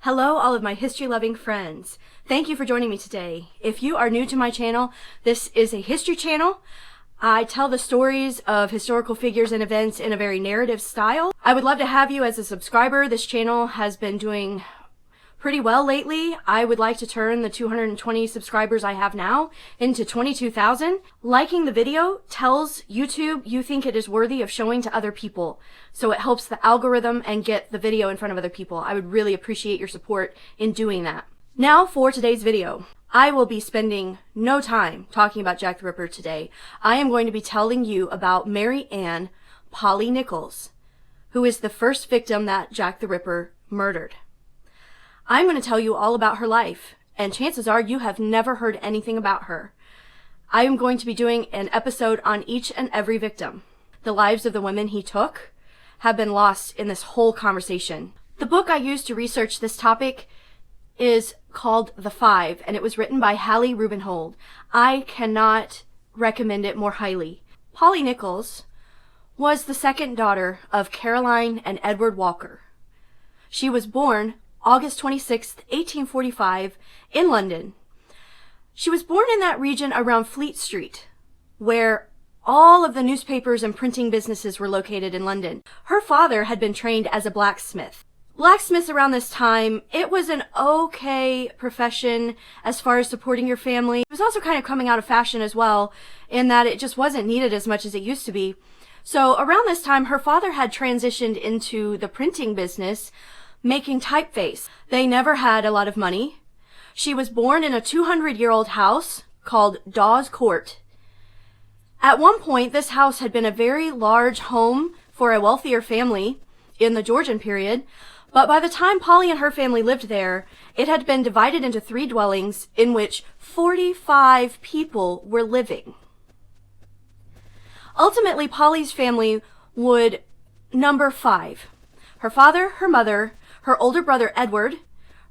Hello, all of my history-loving friends. Thank you for joining me today. If you are new to my channel, this is a history channel. I tell the stories of historical figures and events in a very narrative style. I would love to have you as a subscriber. This channel has been doing pretty well lately. I would like to turn the 220 subscribers I have now into 22,000. Liking the video tells YouTube you think it is worthy of showing to other people. So it helps the algorithm and get the video in front of other people. I would really appreciate your support in doing that. Now for today's video. I will be spending no time talking about Jack the Ripper today. I am going to be telling you about Mary Ann Polly Nichols, who is the first victim that Jack the Ripper murdered. I'm going to tell you all about her life, and chances are you have never heard anything about her. I am going to be doing an episode on each and every victim. The lives of the women he took have been lost in this whole conversation. The book I used to research this topic is called The Five, and it was written by Hallie Rubenhold. I cannot recommend it more highly. Polly Nichols was the second daughter of Caroline and Edward Walker. She was born August 26, 1845, in London. She was born in that region around Fleet Street, where all of the newspapers and printing businesses were located in London. Her father had been trained as a blacksmith. Blacksmiths around this time, it was an okay profession as far as supporting your family. It was also kind of coming out of fashion as well, in that it just wasn't needed as much as it used to be. So around this time, her father had transitioned into the printing business, making typeface. They never had a lot of money. She was born in a 200-year-old house called Dawes Court. At one point, this house had been a very large home for a wealthier family in the Georgian period, but by the time Polly and her family lived there, it had been divided into 3 dwellings in which 45 people were living. Ultimately, Polly's family would number 5. Her father, her mother, her older brother Edward,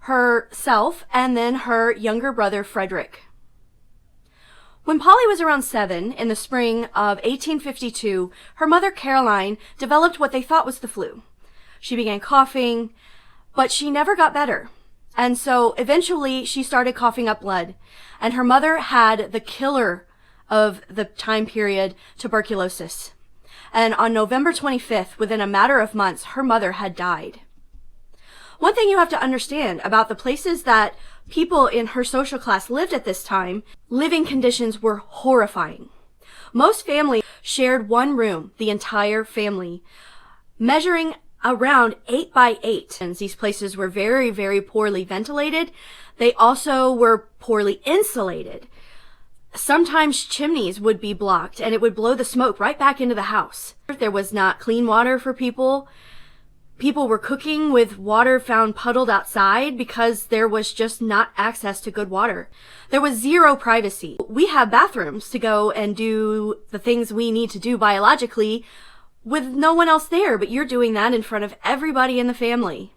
herself, and then her younger brother Frederick. When Polly was around 7, in the spring of 1852, her mother Caroline developed what they thought was the flu. She began coughing, but she never got better. And so eventually she started coughing up blood. And her mother had the killer of the time period, tuberculosis. And on November 25th, within a matter of months, her mother had died. One thing you have to understand about the places that people in her social class lived at this time, living conditions were horrifying. Most families shared one room, the entire family, measuring around 8 by 8. And these places were very, very poorly ventilated. They also were poorly insulated. Sometimes chimneys would be blocked and it would blow the smoke right back into the house. There was not clean water for people. People were cooking with water found puddled outside because there was just not access to good water. There was zero privacy. We have bathrooms to go and do the things we need to do biologically with no one else there, but you're doing that in front of everybody in the family.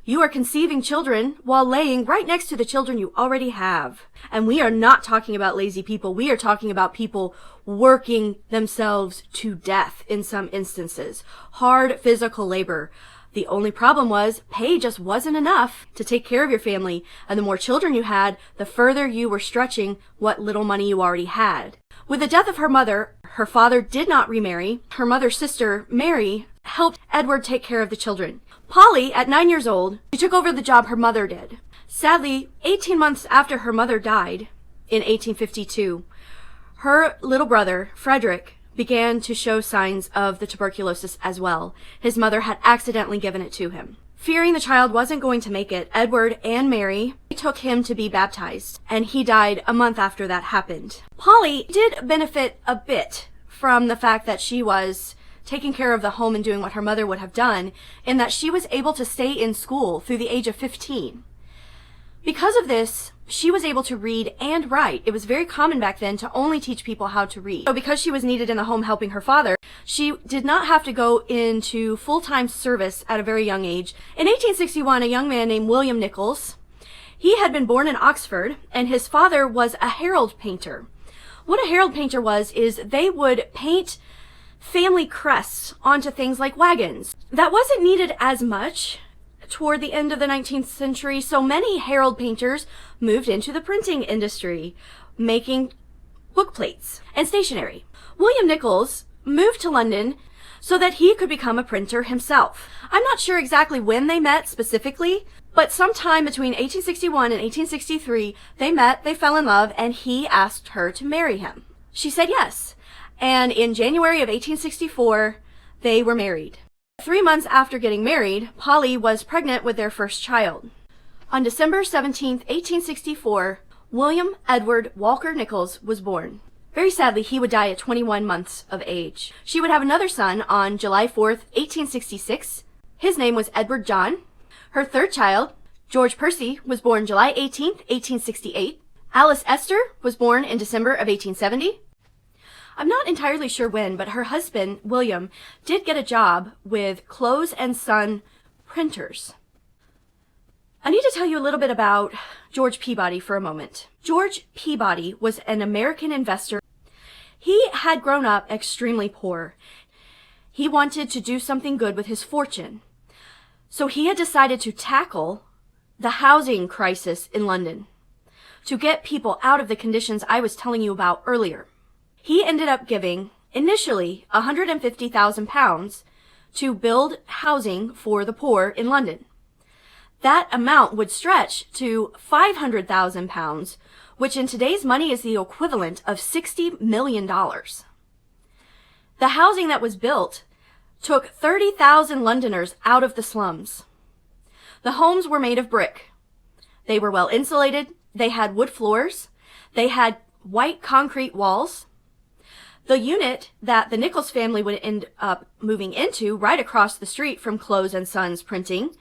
You are conceiving children while laying right next to the children you already have. And we are not talking about lazy people. We are talking about people working themselves to death in some instances. Hard physical labor. The only problem was pay just wasn't enough to take care of your family. And the more children you had, the further you were stretching what little money you already had. With the death of her mother, her father did not remarry. Her mother's sister, Mary, helped Edward take care of the children. Polly, at 9 years old, she took over the job her mother did. Sadly, 18 months after her mother died, in 1852, her little brother, Frederick, began to show signs of the tuberculosis as well. His mother had accidentally given it to him. Fearing the child wasn't going to make it, Edward and Mary took him to be baptized, and he died a month after that happened. Polly did benefit a bit from the fact that she was taking care of the home and doing what her mother would have done, in that she was able to stay in school through the age of 15. Because of this, she was able to read and write. It was very common back then to only teach people how to read. So because she was needed in the home helping her father, she did not have to go into full-time service at a very young age. In 1861, a young man named William Nichols, he had been born in Oxford, and his father was a herald painter. What a herald painter was is they would paint family crests onto things like wagons. That wasn't needed as much toward the end of the 19th century, so many herald painters moved into the printing industry, making book plates and stationery. William Nichols moved to London so that he could become a printer himself. I'm not sure exactly when they met specifically, but sometime between 1861 and 1863, they met, they fell in love, and he asked her to marry him. She said yes, and in January of 1864, they were married. 3 months after getting married, Polly was pregnant with their first child. On December 17, 1864, William Edward Walker Nichols was born. Very sadly, he would die at 21 months of age. She would have another son on July 4th, 1866. His name was Edward John. Her third child, George Percy, was born July 18th, 1868. Alice Esther was born in December of 1870. I'm not entirely sure when, but her husband, William, did get a job with Clothes and Son printers. I need to tell you a little bit about George Peabody for a moment. George Peabody was an American investor. He had grown up extremely poor. He wanted to do something good with his fortune. So he had decided to tackle the housing crisis in London, to get people out of the conditions I was telling you about earlier. He ended up giving, initially, £150,000 to build housing for the poor in London. That amount would stretch to £500,000, which in today's money is the equivalent of $60 million. The housing that was built took 30,000 Londoners out of the slums. The homes were made of brick. They were well insulated, they had wood floors, they had white concrete walls. The unit that the Nichols family would end up moving into, right across the street from Clothes and Sons Printing,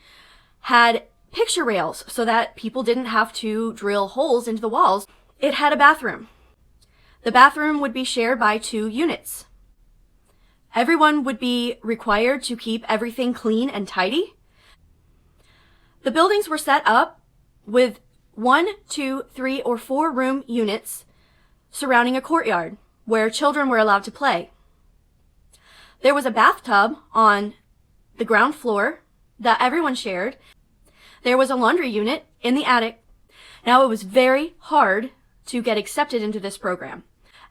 had picture rails so that people didn't have to drill holes into the walls. It had a bathroom. The bathroom would be shared by 2 units. Everyone would be required to keep everything clean and tidy. The buildings were set up with 1, 2, 3, or 4 room units surrounding a courtyard where children were allowed to play. There was a bathtub on the ground floor that everyone shared. There was a laundry unit in the attic. Now, it was very hard to get accepted into this program.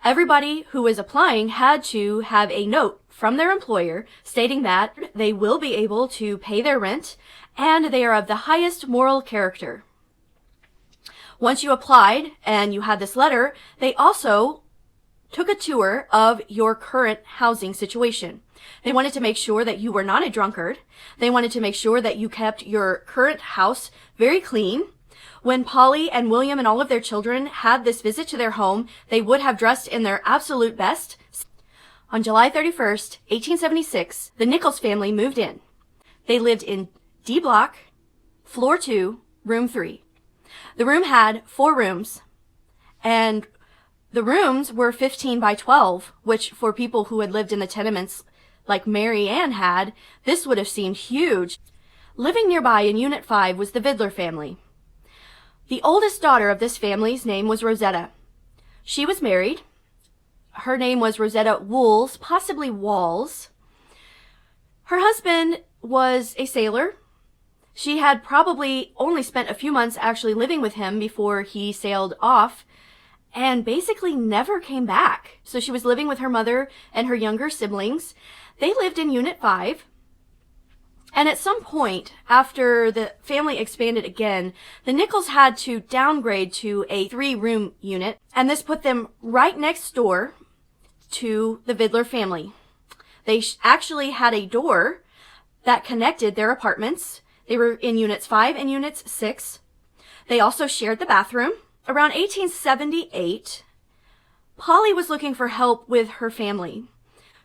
Everybody who was applying had to have a note from their employer stating that they will be able to pay their rent and they are of the highest moral character. Once you applied and you had this letter, they also took a tour of your current housing situation. They wanted to make sure that you were not a drunkard. They wanted to make sure that you kept your current house very clean. When Polly and William and all of their children had this visit to their home, they would have dressed in their absolute best. On July 31st, 1876, the Nichols family moved in. They lived in D Block, floor 2, room 3. The room had 4 rooms, and the rooms were 15 by 12, which for people who had lived in the tenements like Mary Ann had, this would have seemed huge. Living nearby in Unit 5 was the Vidler family. The oldest daughter of this family's name was Rosetta. She was married. Her name was Rosetta Wools, possibly Walls. Her husband was a sailor. She had probably only spent a few months actually living with him before he sailed off and basically never came back. So she was living with her mother and her younger siblings. They lived in Unit 5. And at some point, after the family expanded again, the Nichols had to downgrade to a 3-room unit, and this put them right next door to the Vidler family. They actually had a door that connected their apartments. They were in Units 5 and Units 6. They also shared the bathroom. Around 1878, Polly was looking for help with her family.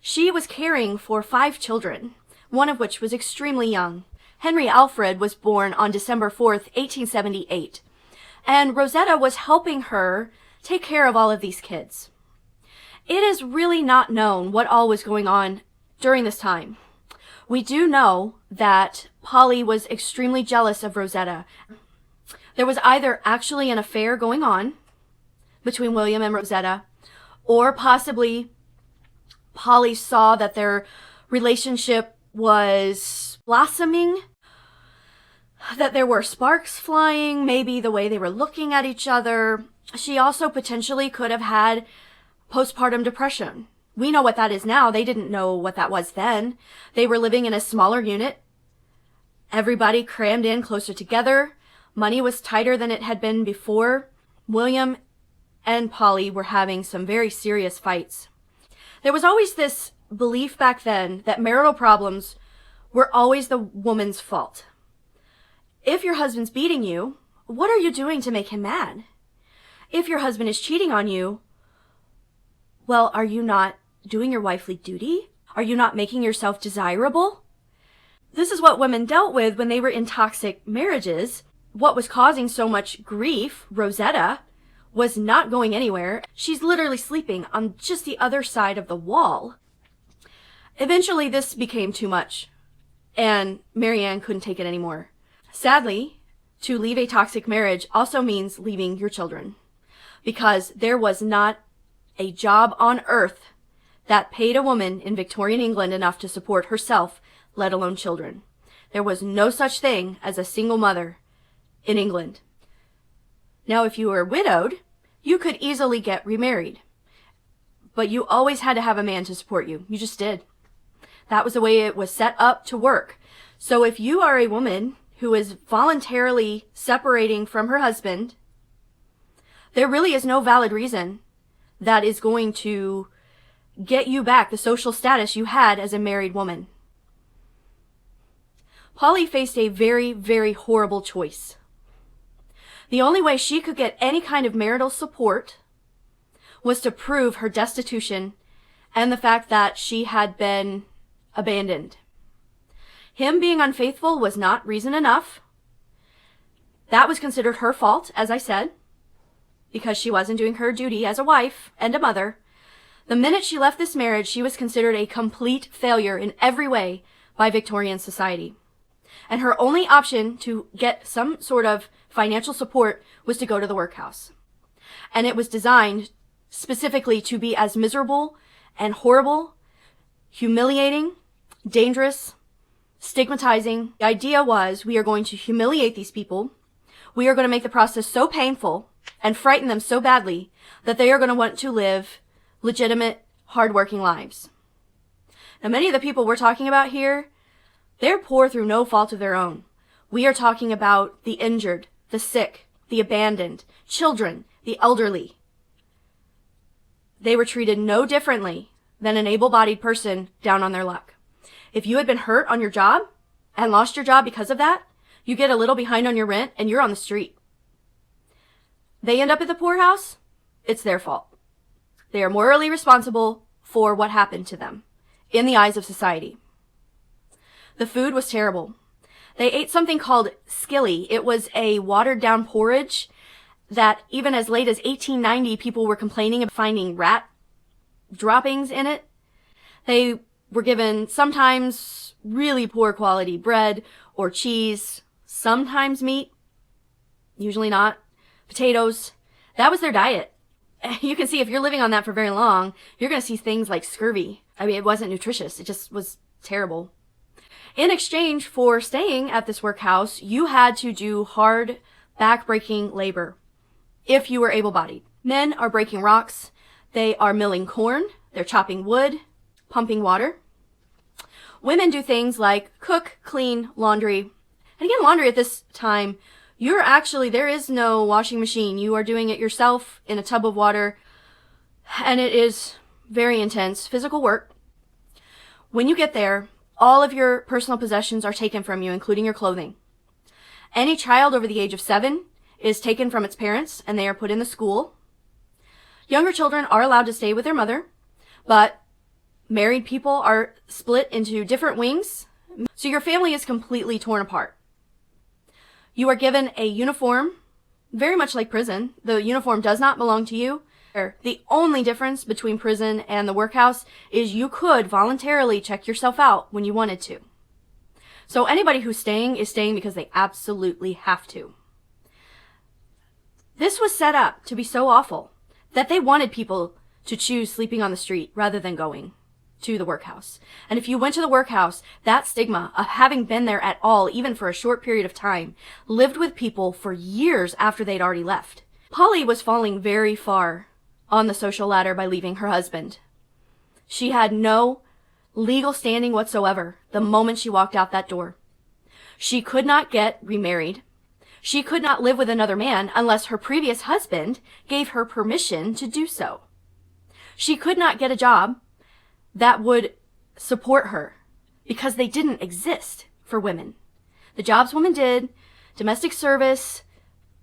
She was caring for 5 children, one of which was extremely young. Henry Alfred was born on December 4th, 1878, and Rosetta was helping her take care of all of these kids. It is really not known what all was going on during this time. We do know that Polly was extremely jealous of Rosetta. There was either actually an affair going on between William and Rosetta, or possibly Polly saw that their relationship was blossoming. that there were sparks flying, maybe the way they were looking at each other. She also potentially could have had postpartum depression. We know what that is now. They didn't know what that was then. They were living in a smaller unit. Everybody crammed in closer together. Money was tighter than it had been before. William and Polly were having some very serious fights. There was always this belief back then that marital problems were always the woman's fault. If your husband's beating you, what are you doing to make him mad? If your husband is cheating on you, well, are you not doing your wifely duty? Are you not making yourself desirable? This is what women dealt with when they were in toxic marriages. What was causing so much grief, Rosetta, was not going anywhere. She's literally sleeping on just the other side of the wall. Eventually, this became too much, and Marianne couldn't take it anymore. Sadly, to leave a toxic marriage also means leaving your children, because there was not a job on earth that paid a woman in Victorian England enough to support herself, let alone children. There was no such thing as a single mother in England. Now, if you were widowed, you could easily get remarried, but you always had to have a man to support you. You just did. That was the way it was set up to work. So if you are a woman who is voluntarily separating from her husband, there really is no valid reason that is going to get you back the social status you had as a married woman. Polly faced a very, very horrible choice. The only way she could get any kind of marital support was to prove her destitution and the fact that she had been abandoned. Him being unfaithful was not reason enough. That was considered her fault, as I said, because she wasn't doing her duty as a wife and a mother. The minute she left this marriage, she was considered a complete failure in every way by Victorian society. And her only option to get some sort of financial support was to go to the workhouse. And it was designed specifically to be as miserable and horrible, humiliating, dangerous, stigmatizing. The idea was, we are going to humiliate these people. We are going to make the process so painful and frighten them so badly that they are going to want to live legitimate, hardworking lives. Now, many of the people we're talking about here, they're poor through no fault of their own. We are talking about the injured, the sick, the abandoned, children, the elderly. They were treated no differently than an able-bodied person down on their luck. If you had been hurt on your job and lost your job because of that, you get a little behind on your rent and you're on the street. They end up at the poorhouse, it's their fault. They are morally responsible for what happened to them in the eyes of society. The food was terrible. They ate something called skilly. It was a watered-down porridge that even as late as 1890, people were complaining of finding rat droppings in it. They were given sometimes really poor quality bread or cheese, sometimes meat, usually not, potatoes. That was their diet. You can see if you're living on that for very long, you're going to see things like scurvy. I mean, it wasn't nutritious. It just was terrible. In exchange for staying at this workhouse, you had to do hard, back-breaking labor if you were able-bodied. Men are breaking rocks. They are milling corn. They're chopping wood, pumping water. Women do things like cook, clean, laundry. And again, laundry at this time, there is no washing machine. You are doing it yourself in a tub of water, and it is very intense physical work. When you get there, all of your personal possessions are taken from you, including your clothing. Any child over the age of 7 is taken from its parents, and they are put in the school. Younger children are allowed to stay with their mother, but married people are split into different wings, so your family is completely torn apart. You are given a uniform, very much like prison. The uniform does not belong to you. The only difference between prison and the workhouse is you could voluntarily check yourself out when you wanted to. So anybody who's staying is staying because they absolutely have to. This was set up to be so awful that they wanted people to choose sleeping on the street rather than going to the workhouse. And if you went to the workhouse, that stigma of having been there at all, even for a short period of time, lived with people for years after they'd already left. Polly was falling very far on the social ladder by leaving her husband. She had no legal standing whatsoever the moment she walked out that door. She could not get remarried. She could not live with another man unless her previous husband gave her permission to do so. She could not get a job that would support her because they didn't exist for women. The jobs women did, domestic service,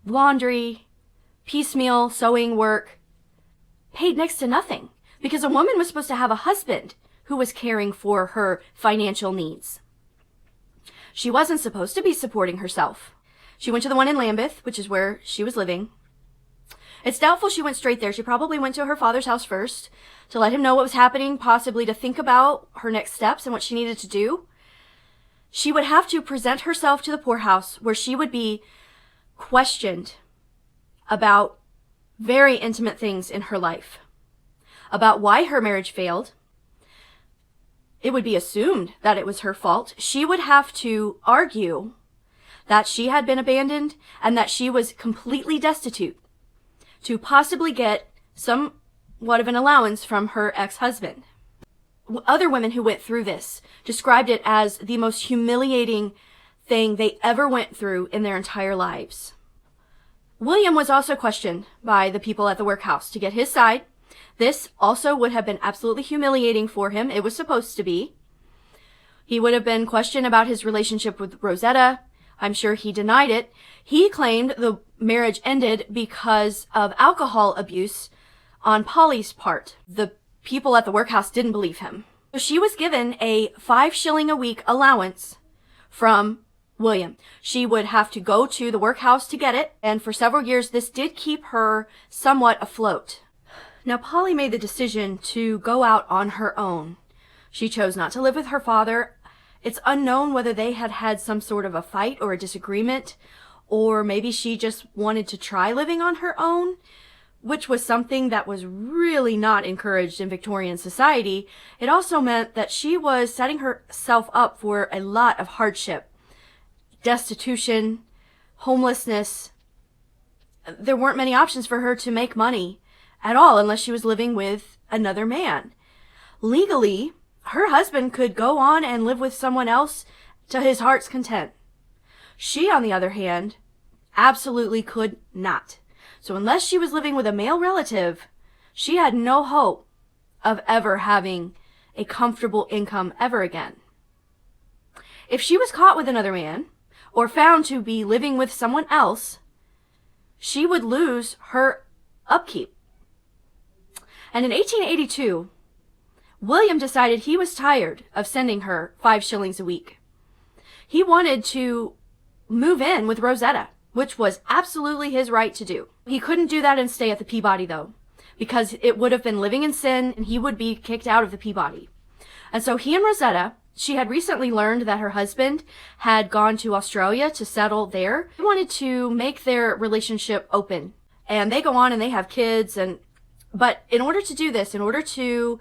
laundry, piecemeal, sewing work, paid next to nothing because a woman was supposed to have a husband who was caring for her financial needs. She wasn't supposed to be supporting herself. She went to the one in Lambeth, which is where she was living. It's doubtful she went straight there. She probably went to her father's house first to let him know what was happening, possibly to think about her next steps and what she needed to do. She would have to present herself to the poorhouse where she would be questioned about very intimate things in her life, about why her marriage failed. It would be assumed that it was her fault. She would have to argue that she had been abandoned and that she was completely destitute to possibly get somewhat of an allowance from her ex-husband. Other women who went through this described it as the most humiliating thing they ever went through in their entire lives. William was also questioned by the people at the workhouse to get his side. This also would have been absolutely humiliating for him. It was supposed to be. He would have been questioned about his relationship with Rosetta. I'm sure he denied it. He claimed the marriage ended because of alcohol abuse on Polly's part. The people at the workhouse didn't believe him. So she was given a 5 shilling a week allowance from William. She would have to go to the workhouse to get it, and for several years this did keep her somewhat afloat. Now Polly made the decision to go out on her own. She chose not to live with her father. It's unknown whether they had had some sort of a fight or a disagreement, or maybe she just wanted to try living on her own, which was something that was really not encouraged in Victorian society. It also meant that she was setting herself up for a lot of hardship, destitution, homelessness. There weren't many options for her to make money at all unless she was living with another man. Legally, her husband could go on and live with someone else to his heart's content. She, on the other hand, absolutely could not. So unless she was living with a male relative, she had no hope of ever having a comfortable income ever again. If she was caught with another man, or found to be living with someone else, she would lose her upkeep. And in 1882, William decided he was tired of sending her 5 shillings a week. He wanted to move in with Rosetta, which was absolutely his right to do. He couldn't do that and stay at the Peabody, though, because it would have been living in sin and he would be kicked out of the Peabody. And so he and Rosetta, she had recently learned that her husband had gone to Australia to settle there. They wanted to make their relationship open. And they go on and they have kids. But in order to do this, in order to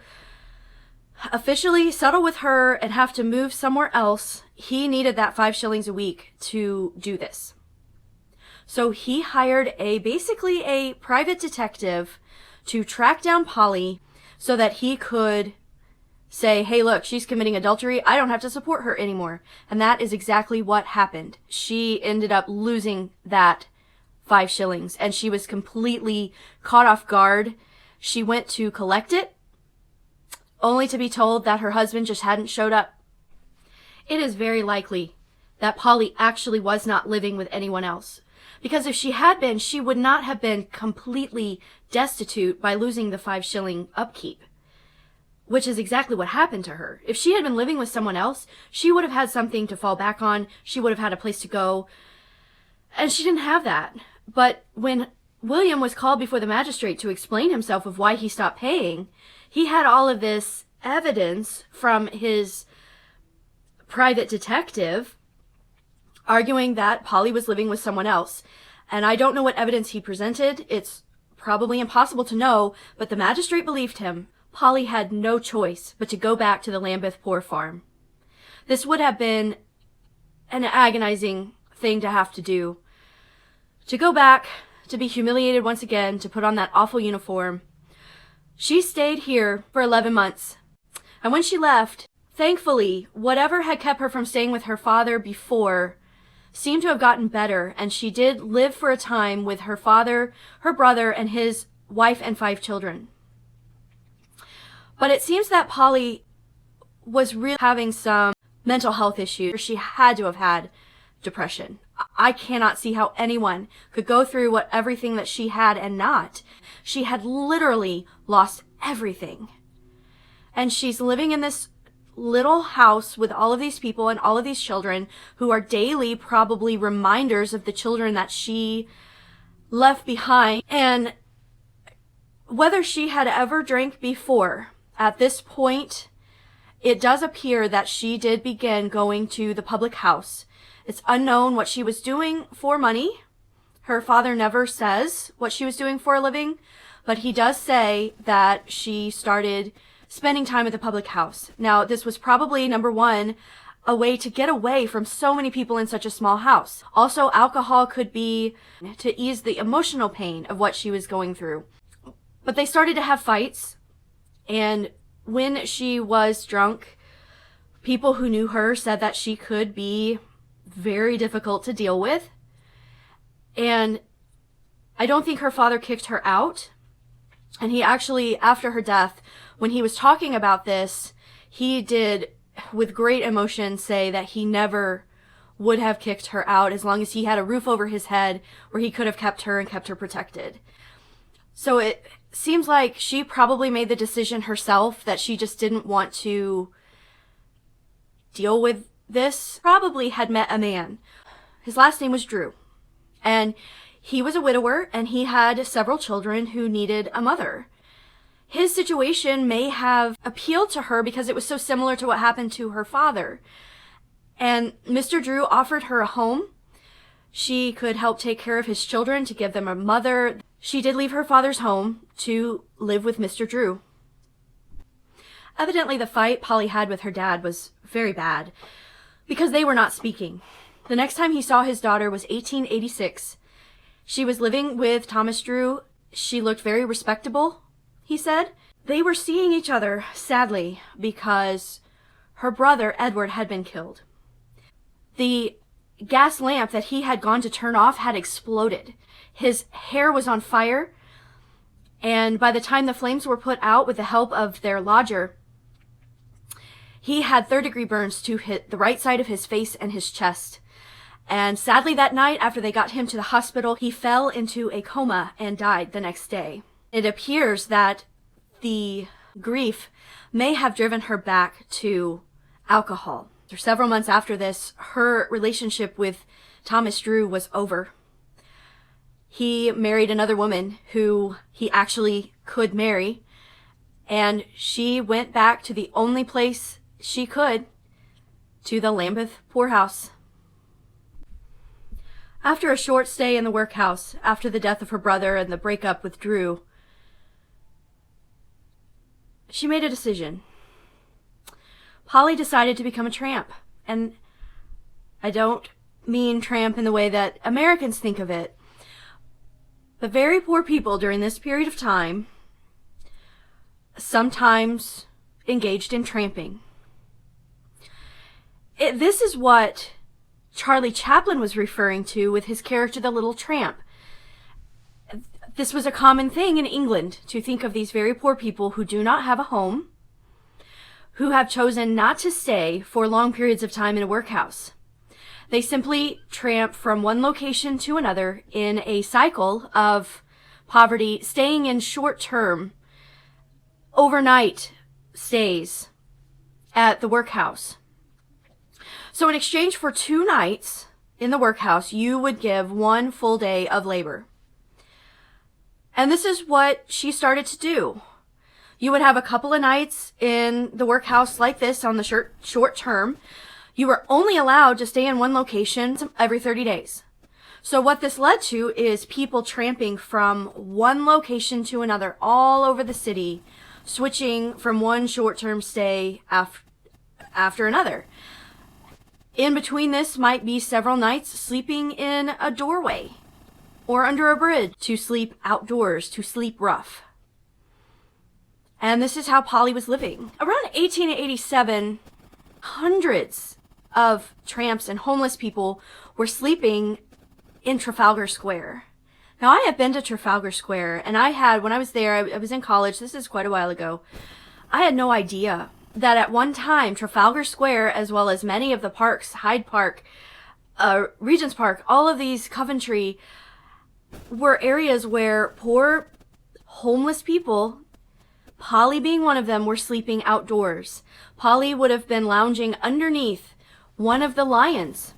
officially settle with her and have to move somewhere else, he needed that 5 shillings a week to do this. So he hired basically a private detective to track down Polly so that he could say, hey, look, she's committing adultery. I don't have to support her anymore. And that is exactly what happened. She ended up losing that 5 shillings and she was completely caught off guard. She went to collect it, only to be told that her husband just hadn't showed up. It is very likely that Polly actually was not living with anyone else. Because if she had been, she would not have been completely destitute by losing the 5 shilling upkeep, which is exactly what happened to her. If she had been living with someone else, she would have had something to fall back on. She would have had a place to go. And she didn't have that. But when William was called before the magistrate to explain himself of why he stopped paying, he had all of this evidence from his private detective arguing that Polly was living with someone else. And I don't know what evidence he presented. It's probably impossible to know, but the magistrate believed him. Polly had no choice but to go back to the Lambeth Poor farm. This would have been an agonizing thing to have to do. To go back, to be humiliated once again, to put on that awful uniform. She stayed here for 11 months. And when she left, thankfully, whatever had kept her from staying with her father before seemed to have gotten better, and she did live for a time with her father, her brother, and his wife and 5 children. But it seems that Polly was really having some mental health issues. She had to have had depression. I cannot see how anyone could go through everything that she had and not. She had literally lost everything. And she's living in this little house with all of these people and all of these children who are daily probably reminders of the children that she left behind. And whether she had ever drank before, at this point, it does appear that she did begin going to the public house. It's unknown what she was doing for money. Her father never says what she was doing for a living, but he does say that she started spending time at the public house. Now, this was probably, number one, a way to get away from so many people in such a small house. Also, alcohol could be to ease the emotional pain of what she was going through. But they started to have fights, and when she was drunk, people who knew her said that she could be very difficult to deal with. And I don't think her father kicked her out. And he actually, after her death, when he was talking about this, he did, with great emotion, say that he never would have kicked her out as long as he had a roof over his head where he could have kept her and kept her protected. So it seems like she probably made the decision herself that she just didn't want to deal with this. Probably had met a man. His last name was Drew. And he was a widower, and he had several children who needed a mother. His situation may have appealed to her because it was so similar to what happened to her father. And Mr. Drew offered her a home. She could help take care of his children, to give them a mother. She did leave her father's home to live with Mr. Drew. Evidently, the fight Polly had with her dad was very bad because they were not speaking. The next time he saw his daughter was 1886. She was living with Thomas Drew. She looked very respectable, he said. They were seeing each other, sadly, because her brother, Edward, had been killed. The gas lamp that he had gone to turn off had exploded. His hair was on fire, and by the time the flames were put out with the help of their lodger, he had third-degree burns to hit the right side of his face and his chest. And sadly, that night, after they got him to the hospital, he fell into a coma and died the next day. It appears that the grief may have driven her back to alcohol. For several months after this, her relationship with Thomas Drew was over. He married another woman who he actually could marry, and she went back to the only place she could, to the Lambeth poorhouse. After a short stay in the workhouse, after the death of her brother and the breakup with Drew, she made a decision. Polly decided to become a tramp. And I don't mean tramp in the way that Americans think of it. But very poor people during this period of time sometimes engaged in tramping. This is what Charlie Chaplin was referring to with his character, the Little Tramp. This was a common thing in England to think of these very poor people who do not have a home, who have chosen not to stay for long periods of time in a workhouse. They simply tramp from one location to another in a cycle of poverty, staying in short-term, overnight stays at the workhouse. So in exchange for 2 nights in the workhouse, you would give 1 full day of labor. And this is what she started to do. You would have a couple of nights in the workhouse like this on the short term. You were only allowed to stay in one location every 30 days. So what this led to is people tramping from one location to another all over the city, switching from one short-term stay after another. In between this might be several nights sleeping in a doorway or under a bridge, to sleep outdoors, to sleep rough. And this is how Polly was living. Around 1887, hundreds of tramps and homeless people were sleeping in Trafalgar Square. Now, I have been to Trafalgar Square, and when I was there, I was in college, this is quite a while ago, I had no idea that at one time, Trafalgar Square, as well as many of the parks, Hyde Park, Regent's Park, all of these, Coventry, were areas where poor homeless people, Polly being one of them, were sleeping outdoors. Polly would have been lounging underneath one of the lions.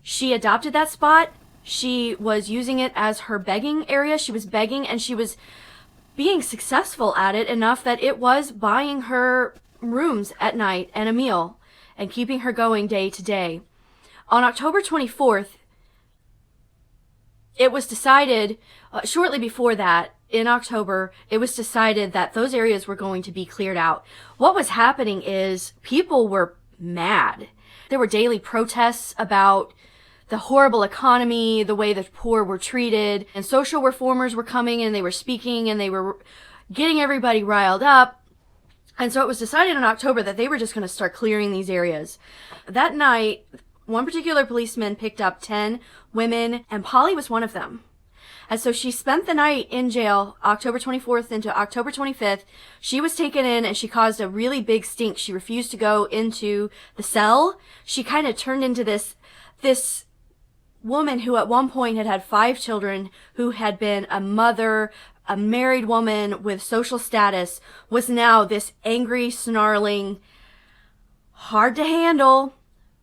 She adopted that spot. She was using it as her begging area. She was begging, and she was being successful at it enough that it was buying her rooms at night and a meal and keeping her going day to day. On October 24th, it was decided, shortly before that, in October, it was decided that those areas were going to be cleared out. What was happening is people were mad. There were daily protests about the horrible economy, the way the poor were treated, and social reformers were coming and they were speaking and they were getting everybody riled up. And so it was decided in October that they were just going to start clearing these areas. That night, one particular policeman picked up 10 women, and Polly was one of them. And so she spent the night in jail, October 24th into October 25th. She was taken in, and she caused a really big stink. She refused to go into the cell. She kind of turned into this woman who at one point had 5 children, who had been a mother, a married woman with social status, was now this angry, snarling, hard to handle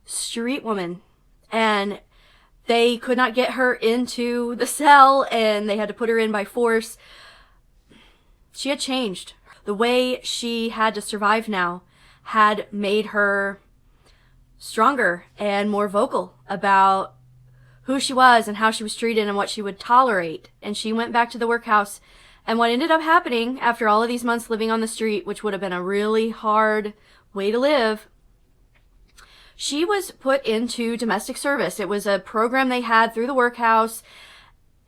street woman. And they could not get her into the cell, and they had to put her in by force. She had changed. The way she had to survive now had made her stronger and more vocal about who she was and how she was treated and what she would tolerate. And she went back to the workhouse. And what ended up happening after all of these months living on the street, which would have been a really hard way to live, she was put into domestic service. It was a program they had through the workhouse.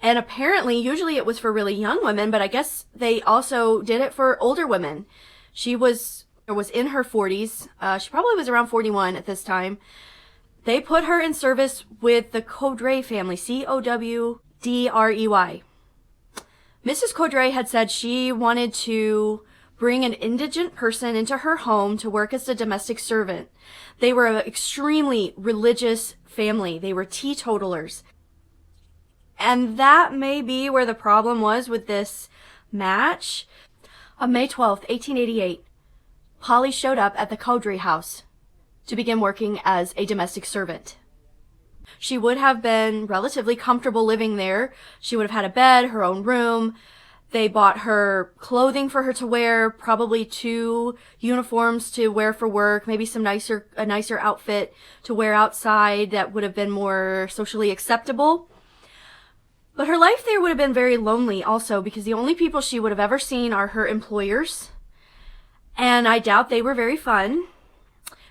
And apparently, usually it was for really young women, but I guess they also did it for older women. She was in her 40s. She probably was around 41 at this time. They put her in service with the Codray family, Cowdrey. Mrs. Codray had said she wanted to bring an indigent person into her home to work as a domestic servant. They were an extremely religious family. They were teetotalers. And that may be where the problem was with this match. On May 12th, 1888, Polly showed up at the Cowdrey house to begin working as a domestic servant. She would have been relatively comfortable living there. She would have had a bed, her own room. They bought her clothing for her to wear, probably 2 uniforms to wear for work, maybe a nicer outfit to wear outside that would have been more socially acceptable. But her life there would have been very lonely also, because the only people she would have ever seen are her employers. And I doubt they were very fun.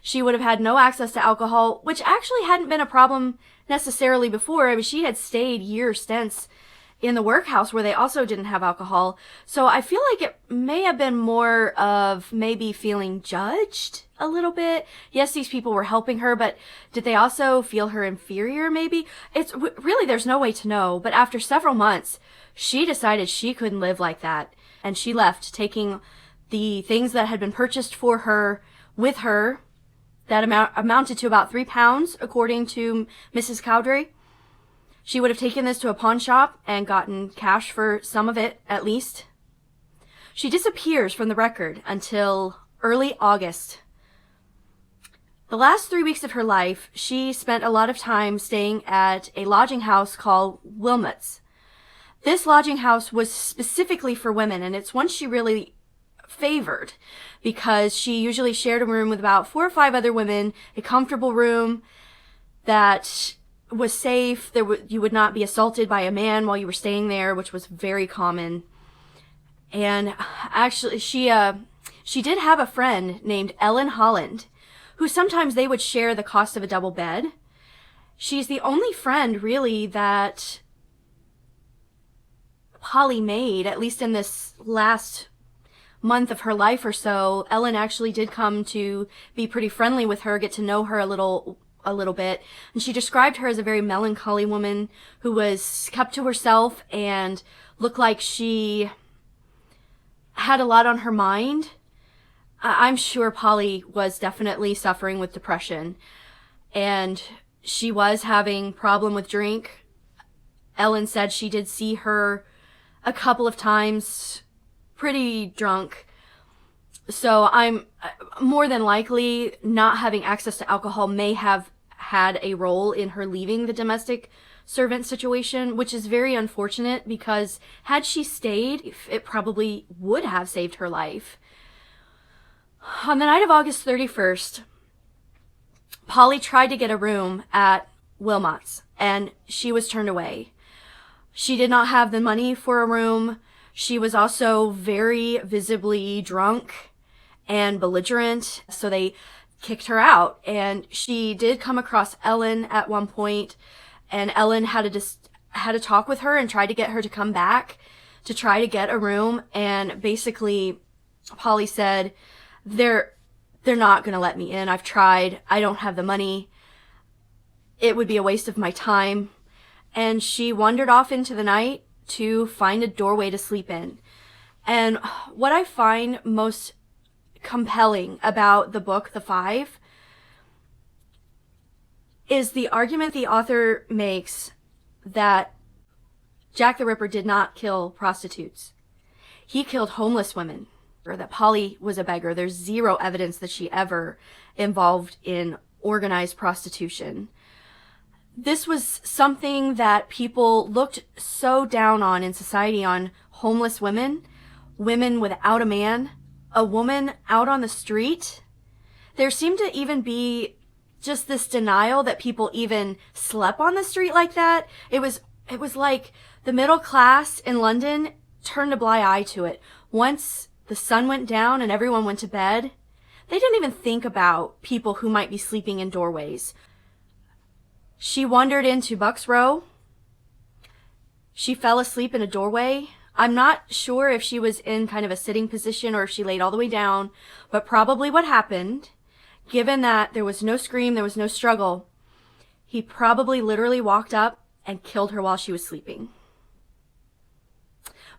She would have had no access to alcohol, which actually hadn't been a problem necessarily before. I mean, she had stayed year stints in the workhouse where they also didn't have alcohol. So I feel like it may have been more of maybe feeling judged a little bit. Yes, these people were helping her, but did they also feel her inferior maybe? It's really, there's no way to know. But after several months, she decided she couldn't live like that. And she left, taking the things that had been purchased for her with her, that amounted to about 3 pounds, according to Mrs. Cowdrey. She would have taken this to a pawn shop and gotten cash for some of it, at least. She disappears from the record until early August. The last 3 weeks of her life, she spent a lot of time staying at a lodging house called Wilmot's. This lodging house was specifically for women, and it's one she really favored because she usually shared a room with about 4 or 5 other women, a comfortable room that was safe. You would not be assaulted by a man while you were staying there, which was very common. And actually, She did have a friend named Ellen Holland, who sometimes they would share the cost of a double bed. She's the only friend, really, that Polly made, at least in this last month of her life or so. Ellen actually did come to be pretty friendly with her, get to know her a little bit, and she described her as a very melancholy woman who was kept to herself and looked like she had a lot on her mind. I'm sure Polly was definitely suffering with depression, and she was having problem with drink. Ellen said she did see her a couple of times pretty drunk. So I'm more than likely not having access to alcohol may have had a role in her leaving the domestic servant situation, which is very unfortunate because had she stayed, it probably would have saved her life. On the night of August 31st, Polly tried to get a room at Wilmot's and she was turned away. She did not have the money for a room. She was also very visibly drunk and belligerent, so they kicked her out. And she did come across Ellen at one point, and Ellen had a talk with her and tried to get her to come back to try to get a room. And basically, Polly said, they're not going to let me in. I've tried. I don't have the money. It would be a waste of my time. And she wandered off into the night to find a doorway to sleep in. And what I find most compelling about the book, The Five, is the argument the author makes that Jack the Ripper did not kill prostitutes. He killed homeless women, or that Polly was a beggar. There's zero evidence that she ever involved in organized prostitution. This was something that people looked so down on in society, on homeless women, women without a man, a woman out on the street. There seemed to even be just this denial that people even slept on the street like that. It was like the middle class in London turned a blind eye to it. Once the sun went down and everyone went to bed, they didn't even think about people who might be sleeping in doorways. She wandered into Buck's Row. She fell asleep in a doorway. I'm not sure if she was in kind of a sitting position or if she laid all the way down, but probably what happened, given that there was no scream, there was no struggle, he probably literally walked up and killed her while she was sleeping.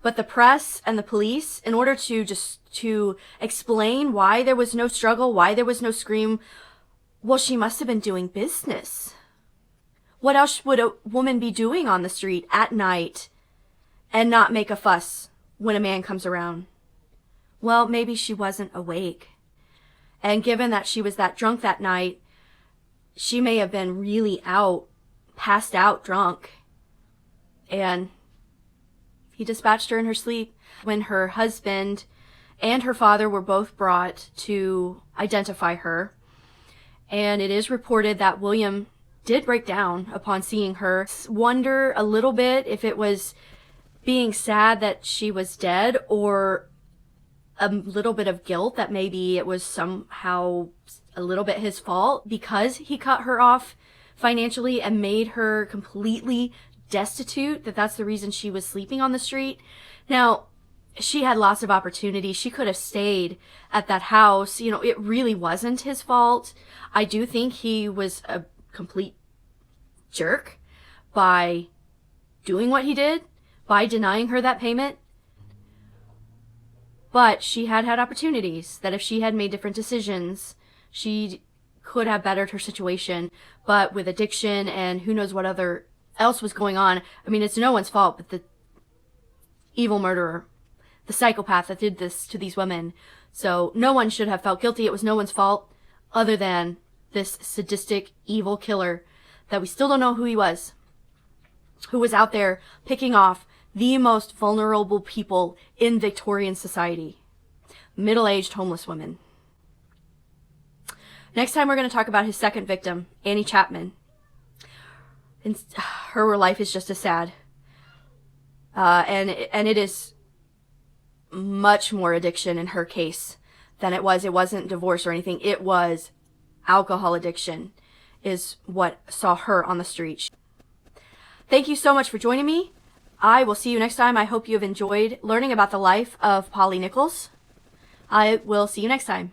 But the press and the police, in order to explain why there was no struggle, why there was no scream, well, she must have been doing business. What else would a woman be doing on the street at night and not make a fuss when a man comes around? Well, maybe she wasn't awake. And given that she was that drunk that night, she may have been really passed out drunk. And he dispatched her in her sleep. When her husband and her father were both brought to identify her, and it is reported that William did break down upon seeing her. Wonder a little bit if it was being sad that she was dead or a little bit of guilt that maybe it was somehow a little bit his fault because he cut her off financially and made her completely destitute, that's the reason she was sleeping on the street. Now, she had lots of opportunities. She could have stayed at that house. You know, it really wasn't his fault. I do think he was a complete jerk by doing what he did, by denying her that payment. But she had opportunities that if she had made different decisions, she could have bettered her situation. But with addiction and who knows what else was going on, I mean, it's no one's fault but the evil murderer, the psychopath that did this to these women. So no one should have felt guilty. It was no one's fault other than this sadistic, evil killer that we still don't know who he was, who was out there picking off the most vulnerable people in Victorian society, middle-aged homeless women. Next time we're going to talk about his second victim, Annie Chapman. And her life is just as sad. And it is much more addiction in her case than it was. It wasn't divorce or anything. It was alcohol addiction is what saw her on the street. Thank you so much for joining me. I will see you next time. I hope you have enjoyed learning about the life of Polly Nichols. I will see you next time.